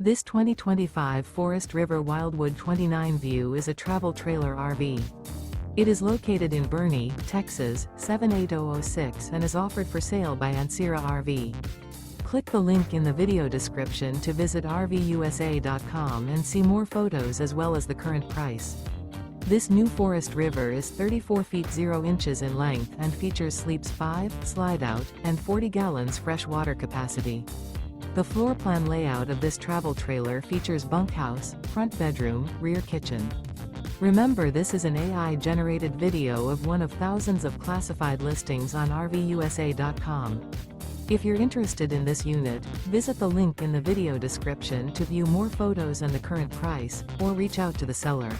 This 2025 Forest River Wildwood 29 View is a travel trailer RV. It is located in Boerne, Texas, 78006 and is offered for sale by Ancira RV. Click the link in the video description to visit RVUSA.com and see more photos as well as the current price. This new Forest River is 34 feet 0 inches in length and features sleeps 5, slide-out, and 40 gallons fresh water capacity. The floor plan layout of this travel trailer features bunkhouse, front bedroom, rear kitchen. Remember, this is an AI-generated video of one of thousands of classified listings on RVUSA.com. If you're interested in this unit, visit the link in the video description to view more photos and the current price, or reach out to the seller.